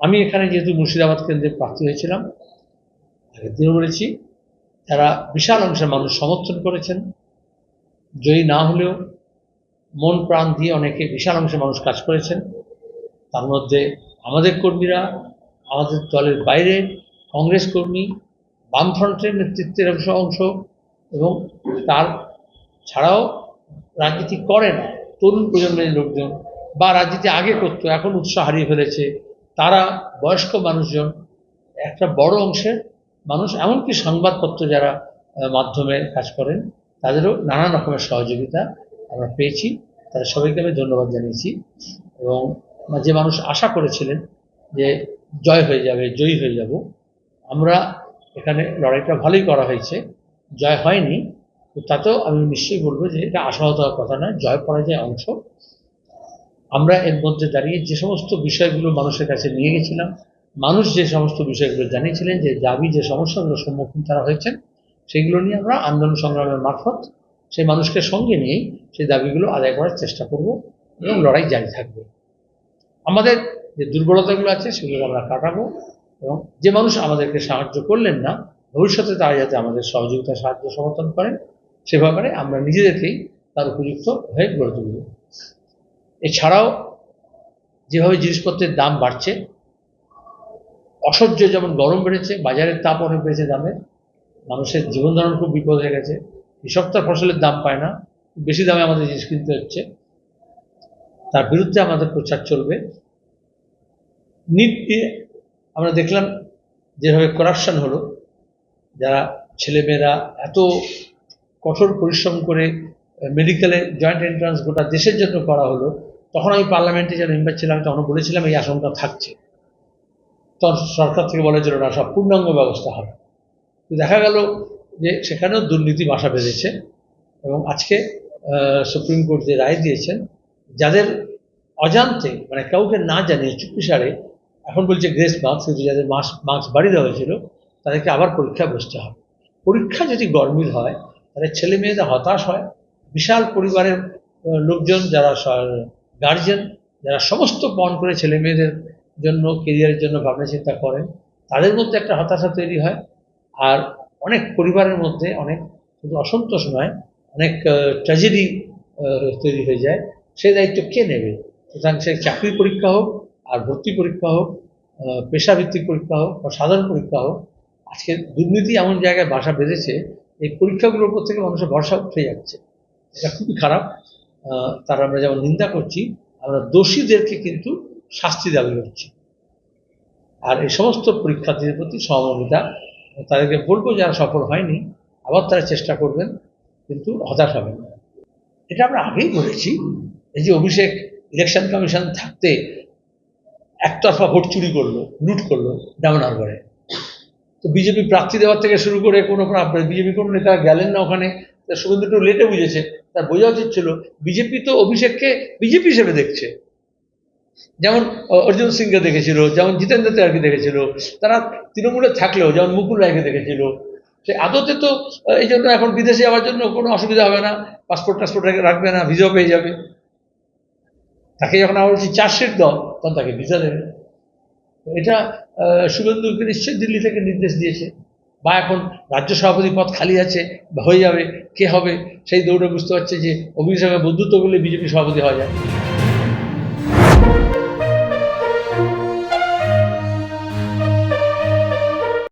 আমি এখানে যেহেতু মুর্শিদাবাদ কেন্দ্রে প্রার্থী হয়েছিলাম, আগের দিনও বলেছি, তারা বিশাল অংশের মানুষ সমর্থন করেছেন। জয়ী না হলেও মন প্রাণ দিয়ে অনেকে বিশাল অংশের মানুষ কাজ করেছেন। তার মধ্যে আমাদের কর্মীরা, আমাদের দলের বাইরে কংগ্রেস কর্মী, বামফ্রন্টের নেতৃত্বের অংশ এবং তার ছাড়াও রাজনীতি করে না তরুণ প্রজন্মের লোকজন, বা রাজনীতি আগে করতো এখন উৎসাহ হারিয়ে ফেলেছে তারা, বয়স্ক মানুষজন, একটা বড় অংশের মানুষ, এমনকি সংবাদপত্র যারা মাধ্যমে কাজ করেন, তাদেরও নানান রকমের সহযোগিতা আমরা পেয়েছি। তাদের সবাইকে আমি ধন্যবাদ জানিয়েছি। এবং যে মানুষ আশা করেছিলেন যে জয় হয়ে যাবে, জয়ী হয়ে যাব, আমরা এখানে লড়াইটা ভালোই করা হয়েছে। জয় হয়নি, তো তাতেও আমি নিশ্চয়ই বলবো যে এটা আশাহত হওয়ার কথা নয়, জয় পরাজয় অংশ। আমরা এর মধ্যে দাঁড়িয়ে যে সমস্ত বিষয়গুলো মানুষের কাছে নিয়ে গেছিলাম, মানুষ যে সমস্ত বিষয়গুলো জানিয়েছিলেন, যে দাবি, যে সমস্যাগুলোর সম্মুখীন তারা হয়েছেন, সেগুলো নিয়ে আমরা আন্দোলন সংগ্রামের মারফত সেই মানুষকে সঙ্গে নিয়েই সেই দাবিগুলো আদায় করার চেষ্টা করব এবং লড়াই জারি থাকবে। আমাদের যে দুর্বলতাগুলো আছে সেগুলো আমরা কাটাবো, এবং যে মানুষ আমাদেরকে সাহায্য করলেন না, ভবিষ্যতে তারা যাতে আমাদের সহযোগিতা, সাহায্য, সমর্থন করেন, সে ব্যাপারে আমরা নিজেদেরকেই তার উপযুক্ত হয়ে গড়ে তুলব। এছাড়াও যেভাবে জিনিসপত্রের দাম বাড়ছে, অসহ্য যেমন গরম বেড়েছে, বাজারের তাপ অনেক বেড়েছে দামের, মানুষের জীবন ধারণ খুব বিপদ হয়ে গেছে, কৃষক তার ফসলের দাম পায় না, বেশি দামে আমাদের জিনিস কিনতে হচ্ছে, তার বিরুদ্ধে আমাদের প্রচার চলবে। নিট দিয়ে আমরা দেখলাম যেভাবে করাপশন হলো, যারা ছেলেমেয়েরা এত কঠোর পরিশ্রম করে মেডিকেলে জয়েন্ট এন্ট্রান্স গোটা দেশের জন্য করা হলো, তখন আমি পার্লামেন্টে যারা মেম্বার ছিলাম তখন বলেছিলাম এই আশঙ্কা থাকছে। তখন সরকার থেকে বলেছিল না, সব পূর্ণাঙ্গ ব্যবস্থা হবে। দেখা গেল যে সেখানেও দুর্নীতি বাসা বেঁধেছে, এবং আজকে সুপ্রিম কোর্ট যে রায় দিয়েছেন, যাদের অজান্তে, মানে কাউকে না জানিয়ে চুপিসারে, এখন বলছে গ্রেস মার্কস, কিন্তু যাদের মার্কস বাড়িয়ে দেওয়া হয়েছিল তাদেরকে আবার পরীক্ষায় বসতে হবে। পরীক্ষা যদি গরমিল হয় তাহলে ছেলে মেয়েরা হতাশ হয়। বিশাল পরিবারের লোকজন, যারা গার্জেন, যারা সমস্ত পণ করে ছেলে মেয়েদের জন্য, কেরিয়ারের জন্য ভাবনা চিন্তা করেন, তাদের মধ্যে একটা হতাশা তৈরি হয়। আর অনেক পরিবারের মধ্যে অনেক শুধু অসন্তোষ নয়, অনেক ট্র্যাজেডি তৈরি হয়ে যায়। সেই দায়িত্ব কে নেবে? সুতরাং সে চাকরির পরীক্ষা হোক, আর ভর্তি পরীক্ষা হোক, পেশাভিত্তিক পরীক্ষা হোক বা সাধারণ পরীক্ষা হোক, আজকে দুর্নীতি এমন জায়গায় বাসা বেঁধেছে, এই পরীক্ষাগুলোর উপর থেকে মানুষের ভরসা উঠে যাচ্ছে। এটা খুবই খারাপ। তার আমরা যেমন নিন্দা করছি, আমরা দোষীদেরকে কিন্তু শাস্তি দাবি করছি। আর এই সমস্ত পরীক্ষার্থীদের প্রতি সহমর্মিতা, তাদেরকে বলবো যারা সফল হয়নি আবার তারা চেষ্টা করবেন, কিন্তু হতাশ হবেন না। এটা আমরা আগেই বলেছি। এই যে অভিষেক ইলেকশন কমিশন থাকতে একতরফা ভোট চুরি করলো, লুট করলো ডায়মন্ডহারবারে, তো বিজেপি প্রার্থী দেওয়ার থেকে শুরু করে বিজেপি কোনো নেতা গেলেন না ওখানে। শুভেন্দু একটু লেটে বুঝেছে, তার বোঝা উচিত ছিল বিজেপি তো অভিষেককে বিজেপি হিসেবে দেখছে। যেমন অর্জুন সিংকে দেখেছিল, যেমন জিতেন্দ্র ত্যাগকে দেখেছিল, তারা তৃণমূলে থাকলেও যেমন মুকুল রায়কে দেখেছিল। সে আদতে তো এই জন্য এখন বিদেশে যাওয়ার জন্য কোনো অসুবিধা হবে না, পাসপোর্ট রাখবে না, ভিসাও পেয়ে যাবে। তাকে যখন আমরা বলছি চার্জশিট দাও, তখন তাকে ভিসা দেবে। এটা শুভেন্দুকে নিশ্চয়ই দিল্লি থেকে নির্দেশ দিয়েছে। বা এখন রাজ্য সভাপতি পদ খালি আছে, হয়ে যাবে, কে হবে সেই দৌড়ে বুঝতে পারছে যে অভিষেকের বন্ধুত্ব করলে বিজেপি সভাপতি হওয়া যায়।